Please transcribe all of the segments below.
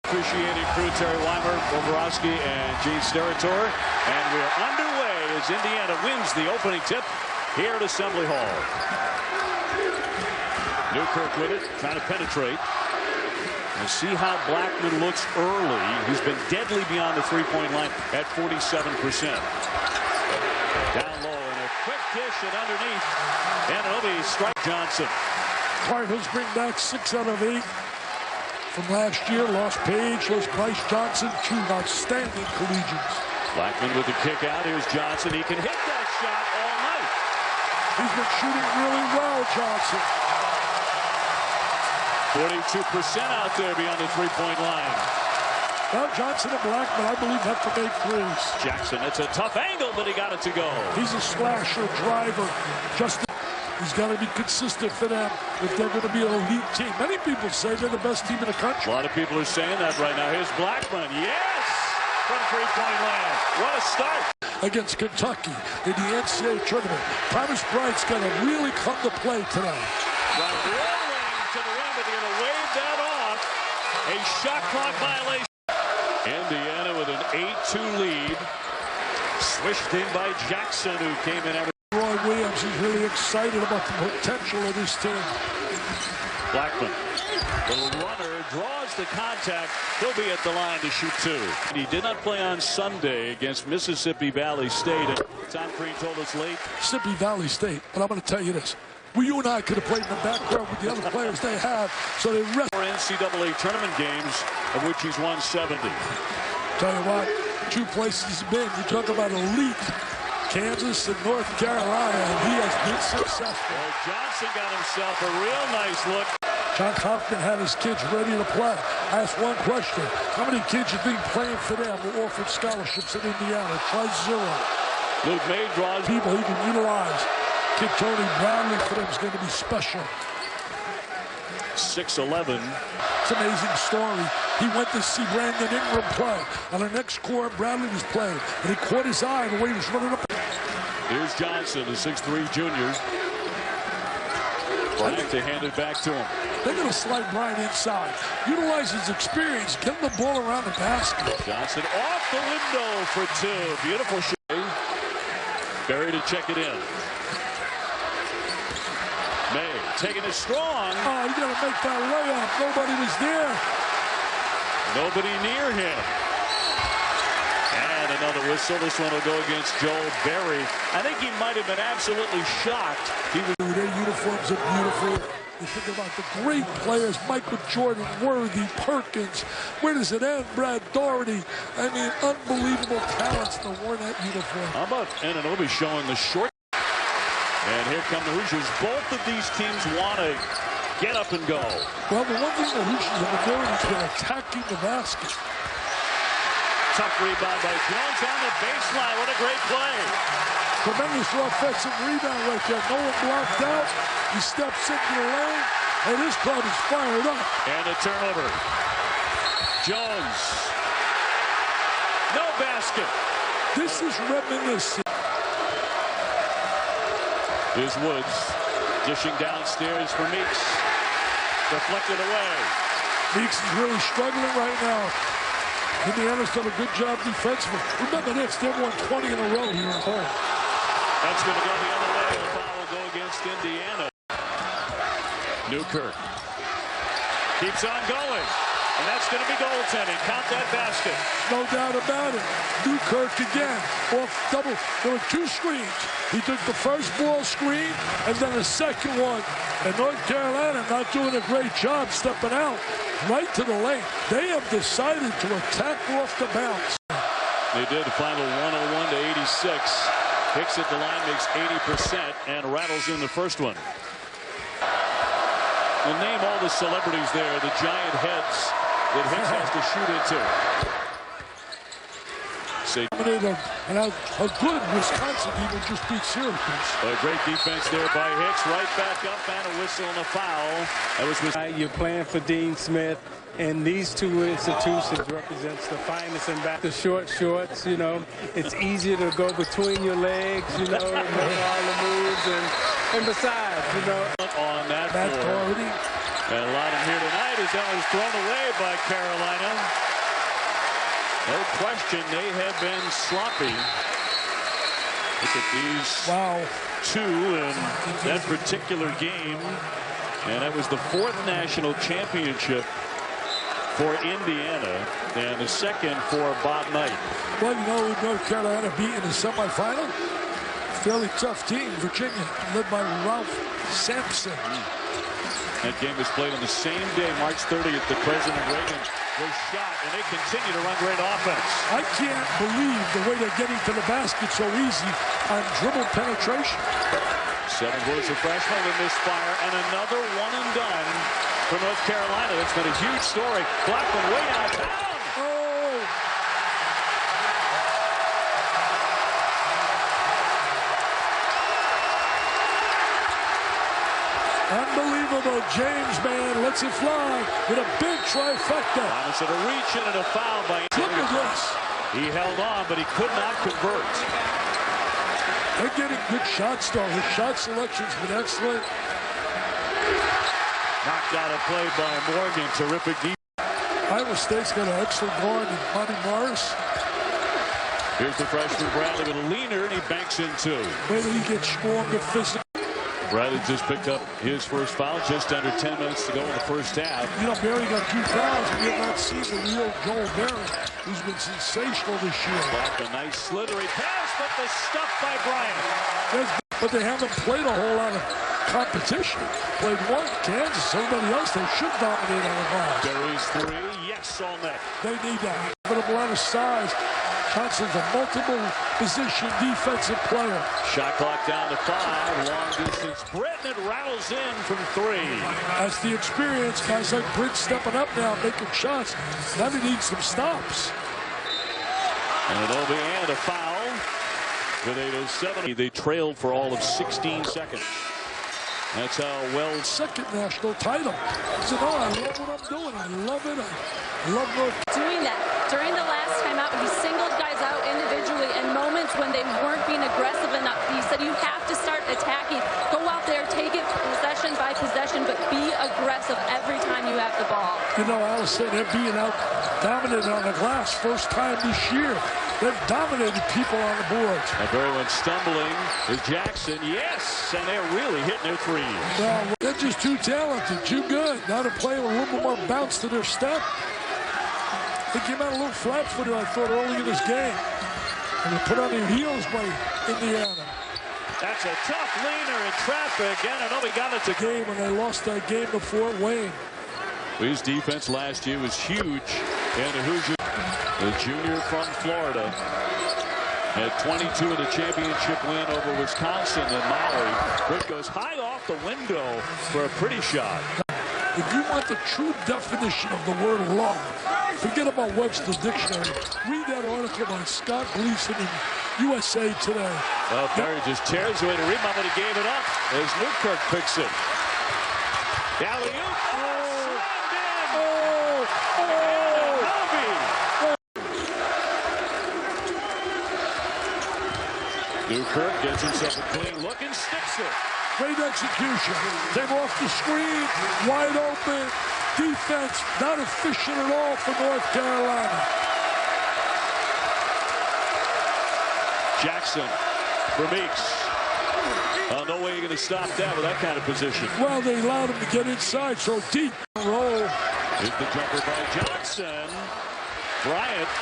Officiating crew Terry Weimer, Boborowski, and Gene Steratore. And we're underway as Indiana wins the opening tip here at Assembly Hall. Newkirk with it, trying to penetrate. And see how Blackman looks early. He's been deadly beyond the three-point line at 47%. Down low and a quick dish and underneath. And it'll be strike Johnson. Cardinals bring back 6 out of 8 from last year. Lost Page, lost Bryce Johnson, 2 outstanding collegians. Blackman with the kick out. Here's Johnson. He can hit that shot all night. He's been shooting really well, Johnson. 42% out there beyond the three-point line. Well, Johnson and Blackman, I believe, have to make threes. Jackson, it's a tough angle, but he got it to go. He's a slasher, driver. He's got to be consistent for them if they're going to be an elite team. Many people say they're the best team in the country. A lot of people are saying that right now. Here's Blackman. Yes! From three-point land. What a start. Against Kentucky in the NCAAM tournament. Thomas Bright's got to really come to play tonight. Rolling to the rim, but they're going to wave that off. A shot clock violation. Indiana with an 8-2 lead. Swished in by Jackson, who came in every. Roy Williams is really excited about the potential of this team. Blackman, the runner, draws the contact. He'll be at the line to shoot 2. He did not play on Sunday against Mississippi Valley State. And Tom Crean told us late. Mississippi Valley State, but I'm going to tell you this. You and I could have played in the background with the other players they have, so they rest. For NCAA tournament games, of which he's won 70. Tell you what, 2 places he's been. You talk about elite. Kansas and North Carolina, and he has been successful. Well, Johnson got himself a real nice look. John Hopkins had his kids ready to play. I asked one question. How many kids you think playing for them were offered scholarships in Indiana? Try 0. Luke May draws. People he can utilize. Kid Tony Brownlee for them is going to be special. 6'11". It's an amazing story. He went to see Brandon Ingram play. On the next court, Brownlee was playing, and he caught his eye the way he was running up. Here's Johnson, the 6'3" junior. Bryant to hand it back to him. They're going to slide Bryant inside. Utilize his experience. Get him the ball around the basket. Johnson off the window for 2. Beautiful shot. Barry to check it in. May taking it strong. Oh, you got to make that layup. Nobody was there. Nobody near him. And another whistle. This one will go against Joel Berry. I think he might have been absolutely shocked. Their uniforms are beautiful. You think about the great players, Michael Jordan, Worthy, Perkins. Where does it end? Brad Daugherty. I mean, unbelievable talents that wore that uniform. How about Anunoby showing the short? And here come the Hoosiers. Both of these teams want to get up and go. Well, the one thing the Hoosiers have been doing is been attacking the basket. Tough rebound by Jones on the baseline. What a great play. Tremendous offensive rebound right there. No one blocked out. He steps into the lane, and this club is fired up. And a turnover. Jones. No basket. This is reminiscent. Here's Woods. Dishing downstairs for Meeks. Deflected away. Meeks is really struggling right now. Indiana's done a good job defensively. Remember this, they've won 20 in a row here at home. That's going to go the other way. The foul will go against Indiana. Newkirk keeps on going. And that's going to be goaltending. Count that basket. No doubt about it. Newkirk again. Off double. There were 2 screens. He took the first ball screen and then the second one. And North Carolina not doing a great job stepping out right to the lane. They have decided to attack off the bounce. They did the final 101 to 86. Hicks at the line makes 80% and rattles in the first one. We'll name all the celebrities there, the giant heads that Hicks has to shoot into. And how good Wisconsin even just beat Syracuse. A great defense there by Hicks. Right back up and a whistle and a foul. That was You're playing for Dean Smith, and these 2 institutions represents the finest and back. The short shorts, you know, it's easier to go between your legs, you know, and make all the moves, and besides, you know. On that floor. Already. And a lot of them here tonight as that was thrown away by Carolina. No question, they have been sloppy. Look at these two in that particular game. And that was the 4th national championship for Indiana and the 2nd for Bob Knight. Well, you know, North Carolina beat in the semifinal. Fairly tough team, Virginia, led by Ralph Sampson. That game was played on the same day, March 30th, that President Reagan was shot, and they continue to run great offense. I can't believe the way they're getting to the basket so easy on dribble penetration. 7-footer freshman with misfire, and another one and done for North Carolina. That's been a huge story. Blackman way downtown. Oh! Unbelievable. James, man, lets it fly with a big trifecta. Thomas at a reach and a foul by Look at this. He held on, but he could not convert. They're getting good shots, though. His shot selection's been excellent. Knocked out a play by Morgan. Terrific defense. Iowa State's got an excellent guard in Monty Morris. Here's the freshman Bradley with a leaner, and he banks in 2. Wait till he gets stronger physically. Bradley just picked up his first foul, just under 10 minutes to go in the first half. You know, Barry got 2 fouls. We have not seen the real Joel Barry, who's been sensational this year. Back a nice slithery pass, but the stuff by Bryant. But they haven't played a whole lot of competition. Played one, Kansas. Everybody else, they should dominate on the ball. Barry's 3, yes, all net. They need that. But a lot of size. Johnson's a multiple position defensive player. Shot clock down to 5. Long distance. Britton, it rattles in from 3. That's the experience. Guys like Britt stepping up now, making shots. Now they need some stops. And it'll be and a foul with 8:07. They trailed for all of 16 seconds. That's how well. 2nd national title. He said, oh, I love what I'm doing. I love it. I love North. Doing that. During the last timeout, he singled guys out individually in moments when they weren't being aggressive enough. He said you have to start attacking. Go out there, take it possession by possession, but be aggressive every time you have the ball. You know, Allison, they're being out dominant on the glass. First time this year. They've dominated people on the boards. And everyone stumbling is Jackson. Yes, and they're really hitting their 3s. Well, they're just too talented, too good. Now they're playing with a little bit more bounce to their step. They came out a little flat-footed, I thought, early in this game. And they put on their heels by Indiana. That's a tough leaner in traffic, and I know we got it to game when they lost that game before Wayne. His defense last year was huge, and the Hoosiers, the junior from Florida, had 22 in the championship win over Wisconsin and Maui. Britt goes high off the window for a pretty shot. If you want the true definition of the word love, forget about Webster's dictionary. Read that article by Scott Gleason in USA Today. Well, Barry just tears away the rebound, but he gave it up as Newkirk picks it. Alley-oop. Newkirk gets himself a clean look and sticks it. Great execution. They're off the screen, wide open. Defense not efficient at all for North Carolina. Jackson for Meeks. No way you're going to stop that with that kind of position. Well, they allowed him to get inside so deep. Roll. Here's the jumper by Johnson. Bryant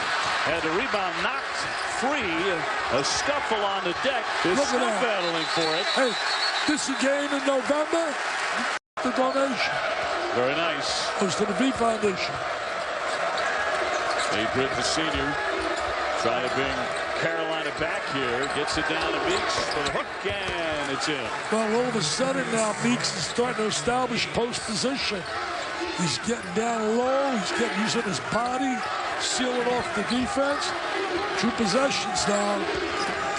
had the rebound knocked free. A scuffle on the deck. They're still battling for it. Hey, this game in November. The donation. Very nice. Goes to the V Foundation. Nate Britt, the senior, trying to bring Carolina back here. Gets it down to Meeks for the hook, and it's in. Well, all of a sudden now, Meeks is starting to establish post position. He's getting down low. He's using his body, sealing off the defense. 2 possessions now.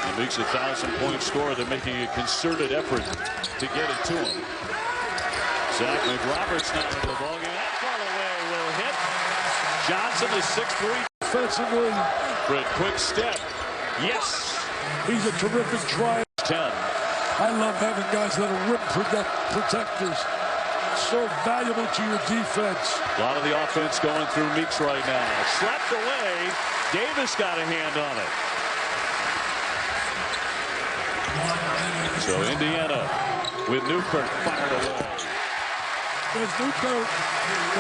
And Meeks, a 1,000-point scorer. They're making a concerted effort to get it to him. Zach McRoberts now in the ballgame. That ball away will hit. Johnson is 6'3". Defensively. Britt, quick step. Yes. He's a terrific try. 10. I love having guys that are rim protectors. so valuable to your defense. A lot of the offense going through Meeks right now. Slapped away. Davis got a hand on it. So Indiana with Newkirk fired away. There's Newkirk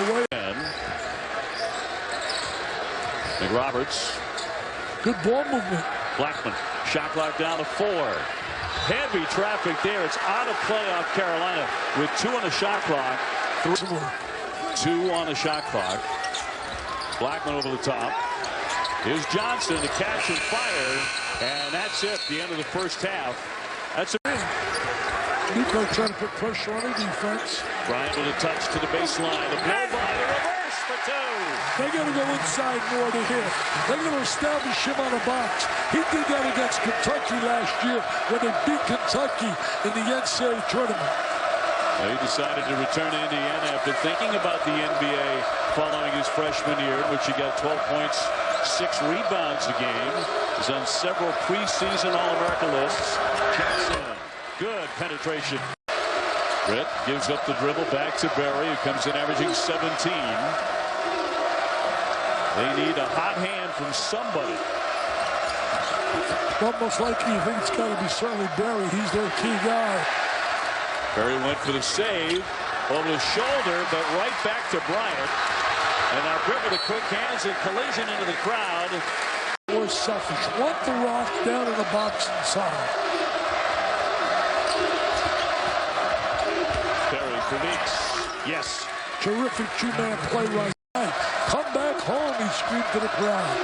away. McRoberts. Good ball movement. Blackman. Shot clock down to 4. Heavy traffic there. It's out of play off Carolina with 2 on the shot clock. 2 on the shot clock. Blackman over the top. Here's Johnson to catch and fire. And that's it. The end of the first half. That's a Newkirk trying to put pressure on the defense. Bryant with a touch to the baseline. The blow by the reverse for 2. They're going to go inside more to hit. They're going to establish him on a box. He did that against Kentucky last year when they beat Kentucky in the NCAAA tournament. Well, he decided to return to Indiana after thinking about the NBA following his freshman year, in which he got 12 points, 6 rebounds a game. He's on several preseason All-America lists. Jackson, good penetration. Britt gives up the dribble back to Berry, who comes in averaging 17. They need a hot hand from somebody. Almost likely you think it's got to be certainly Berry. He's their key guy. Berry went for the save over the shoulder, but right back to Bryant. And now Britt with a quick hands and collision into the crowd. More selfish. Want the rock down in the box inside. Berry for Meeks. Yes. Terrific two-man play right now. Come back home, he screamed to the crowd.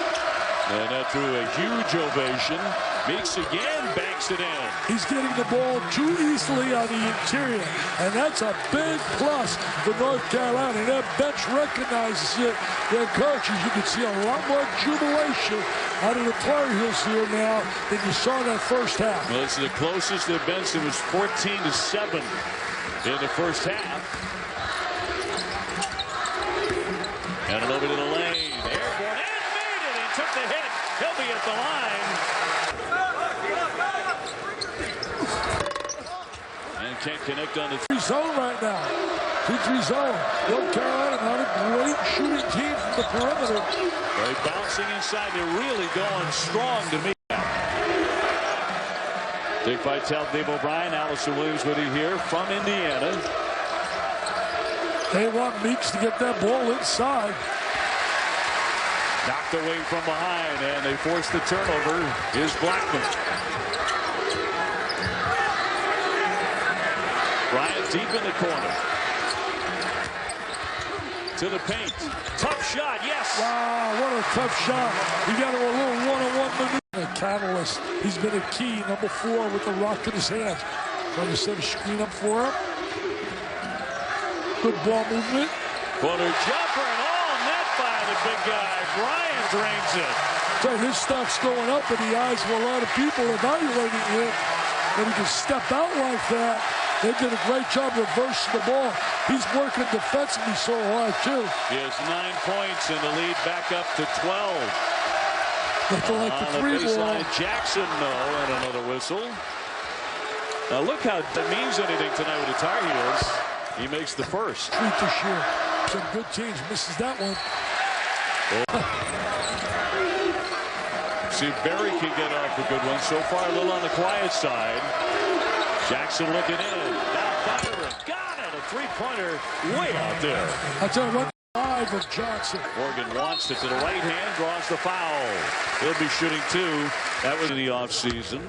And that threw a huge ovation. Meeks again banks it in. He's getting the ball too easily on the interior, and that's a big plus for North Carolina. Their bench recognizes it. Their coaches, you can see a lot more jubilation out of the Tar Heels here now than you saw in that first half. Well, it's the closest they've been. It was 14-7 in the first half. And it over to the lane. Airborne and made it. He took the hit. He'll be at the line. And can't connect on the 3 zone right now. 2-3 zone. North Carolina, not a great shooting team from the perimeter. They're bouncing inside. They're really going strong to me. Dick Vitale, Dave O'Brien, Allison Williams with you here from Indiana. They want Meeks to get that ball inside. Knocked away from behind, and they force the turnover. Is Blackman. Bryant deep in the corner. To the paint. Tough shot, yes. Wow, what a tough shot. He got a little one-on-one maneuver. A catalyst. He's been a key, number 4, with the rock in his hands. Trying to set a screen up for him. Good ball movement. Corner jumper and all net by the big guy. Bryant drains it. So his stuff's going up in the eyes of a lot of people evaluating him. When he can step out like that, they did a great job reversing the ball. He's working defensively so hard, too. He has 9 points and the lead back up to 12. Nothing like the 3 ball. Jackson, no, and another whistle. Now look how that means anything tonight with the Tar Heels. He makes the first. Treat this year. Some good teams. Misses that one. See if Berry can get off a good one. So far, a little on the quiet side. Jackson looking in. Now firing. Got it. A 3-pointer way out there. I'll tell you what. 5 of Johnson. Morgan wants it to the right hand. Draws the foul. He'll be shooting 2. That was in the offseason.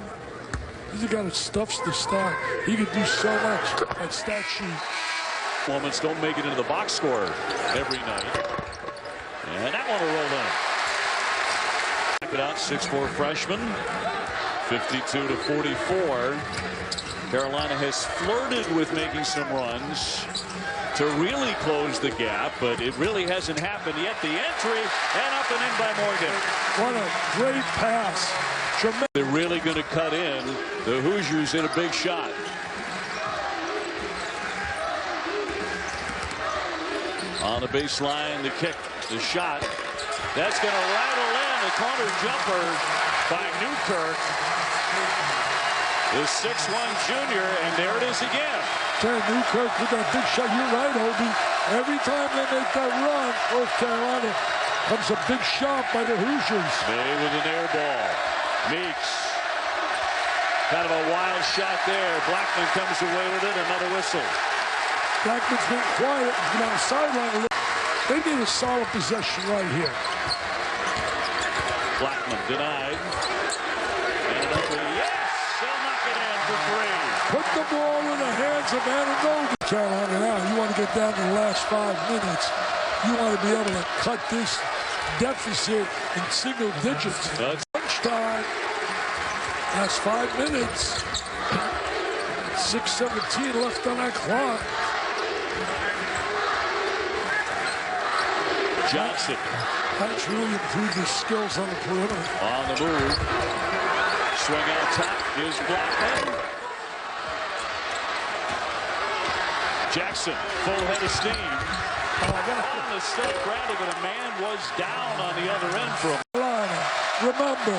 He's got stuffs to start. He can do so much at stat sheet. Moments don't make it into the box score every night. And that one will roll in. Back it out, 6'4" freshman. 52-44. Carolina has flirted with making some runs to really close the gap, but it really hasn't happened yet. The entry and up and in by Morgan. What a great pass. Tremendous. They're really going to cut in. The Hoosiers hit a big shot. On the baseline, the kick, the shot. That's going to rattle in. The corner jumper by Newkirk. the 6'1" junior, and there it is again. Newkirk with that big shot. You're right, Obi. Every time they make that run, North Carolina comes a big shot by the Hoosiers. May with an air ball. Meeks. Kind of a wild shot there. Blackman comes away with it. Another whistle. Blackman's been quiet. He's been on the sideline. They need a solid possession right here. Blackman denied. And another, yes! They'll knock it in for three. Put the ball in the hands of Ananobi. Carolina now, you want to get down to the last 5 minutes. You want to be able to cut this deficit in single digits. Lunchtime. Last 5 minutes. 6:17 left on that clock. Johnson. That's really improved his skills on the perimeter. On the move. Swing out top is Blackman. Jackson, full head of steam. On the step, Bradley, but a man was down on the other end from. Remember,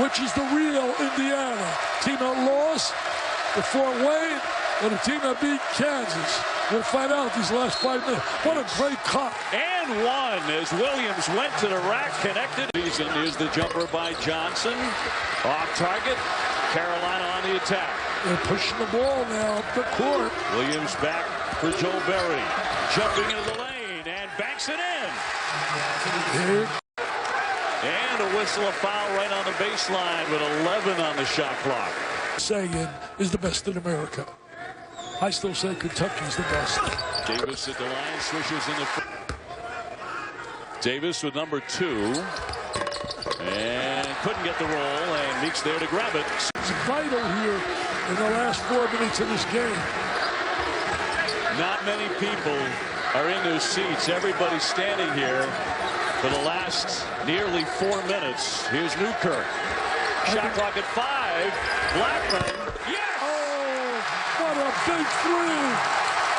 which is the real Indiana? Team that lost to Fort Wayne or the team that beat Kansas? We'll find out these last 5 minutes. What a great cut. And one as Williams went to the rack, connected. Here's the jumper by Johnson. Off target. Carolina on the attack. They're pushing the ball now up the court. Williams back for Joe Berry. Jumping into the lane and banks it in. And a whistle, a foul right on the baseline with 11 on the shot clock. Sagan is the best in America. I still say Kentucky's the best. Davis at the line, swishes in the front. Davis with number 2. And couldn't get the roll, and Meeks there to grab it. It's vital here in the last 4 minutes of this game. Not many people are in their seats. Everybody's standing here for the last nearly 4 minutes. Here's Newkirk. Shot clock at 5. Blackman. Yes! What a big three!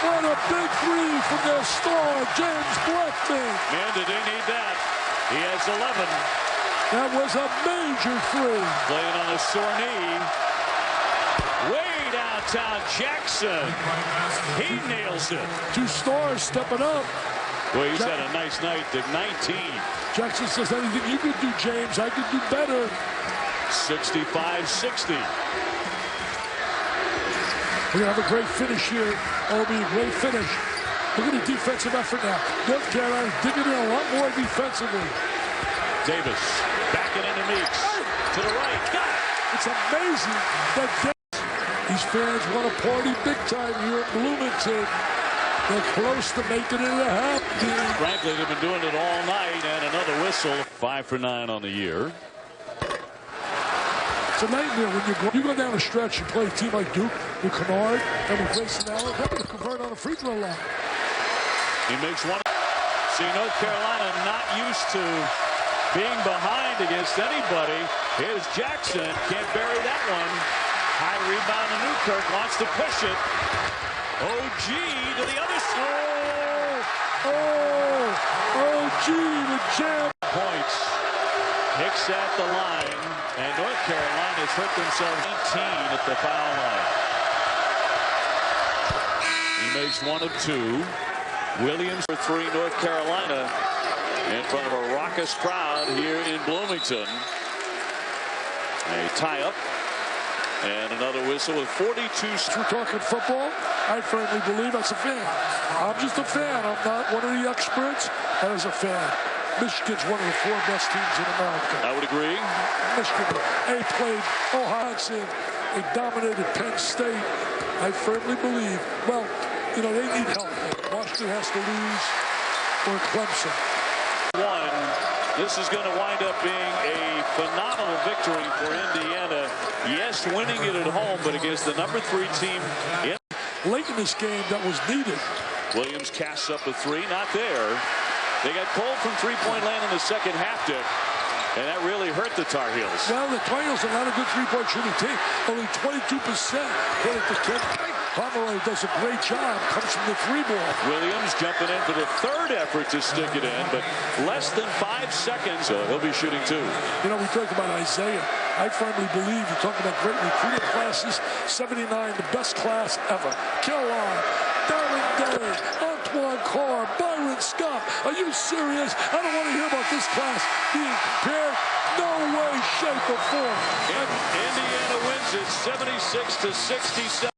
What a big three from their star, James Blackman. Man, did they need that. He has 11. That was a major three. Playing on a sore knee. Way downtown, Jackson. He nails it. 2 stars stepping up. Well, he's had a nice night at 19. Jackson says anything you could do, James, I could do better. 65-60. We're going to have a great finish here. Obi, great finish. Look at the defensive effort now. North Carolina digging in a lot more defensively. Davis backing into Meeks. To the right. Got it. It's amazing that these fans want to party big time here at Bloomington. They're close to making it a half game. Frankly, they've been doing it all night, and another whistle. 5 for 9 on the year. It's a nightmare when you go down a stretch and play a team like Duke with Kennard and with Grayson Allen. They're going to convert on a free throw line. He makes one. See, North Carolina not used to being behind against anybody. Here's Jackson. Can't bury that one. High rebound to Newkirk. Wants to push it. OG to the other side. OG the jam. Points. Hicks at the line. And North Carolina's hurt themselves 18 at the foul line. He makes 1 of 2. Williams for 3, North Carolina in front of a raucous crowd here in Bloomington. A tie-up and another whistle with 42. We're talking football. I firmly believe as a fan. I'm just a fan. I'm not one of the experts. But as a fan, Michigan's one of the 4 best teams in America. I would agree. Michigan, they played Ohio State. They dominated Penn State. I firmly believe, well, you know, they need help. Washington has to lose or Clemson. This is going to wind up being a phenomenal victory for Indiana. Yes, winning it at home, but against the number 3 team. Late in this game that was needed. Williams casts up a 3, not there. They got cold from three-point land in the second half, Dick. And that really hurt the Tar Heels. Well, the Tar Heels are not a good three-point shooting team. Only 22% hit at the 10. Pomeroy does a great job, comes from the 3-ball. Williams jumping in for the third effort to stick it in, but less than 5 seconds, so he'll be shooting 2. You know, we talk about Isaiah. I firmly believe you talk about great recruiting classes. 79, the best class ever. Kellogg, Darren Day, Antoine Carr, Byron Scott. Are you serious? I don't want to hear about this class being compared. No way, shape, or form. Indiana wins it 76-67.